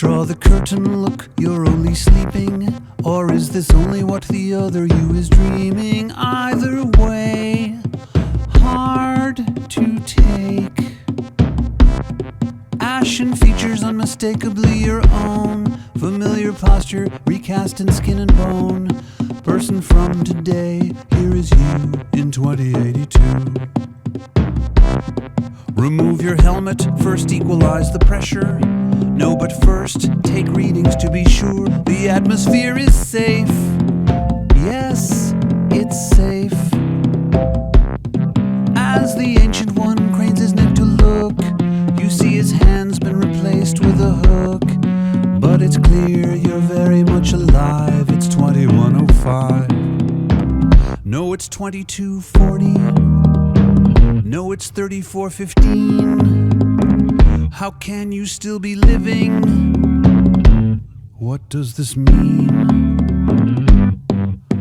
Draw the curtain, look, you're only sleeping. Or is this only what the other you is dreaming? Either way, hard to take. Ashen features unmistakably your own. Familiar posture, recast in skin and bone. Person from today, here is you in 2082. Remove your helmet, first equalize the pressure. No, but first, take readings to be sure the atmosphere is safe. Yes, it's safe. As the Ancient One cranes his neck to look, you see his hand's been replaced with a hook. But it's clear you're very much alive. It's 2105. No, it's 2240. No, it's 3415. How can you still be living? What does this mean?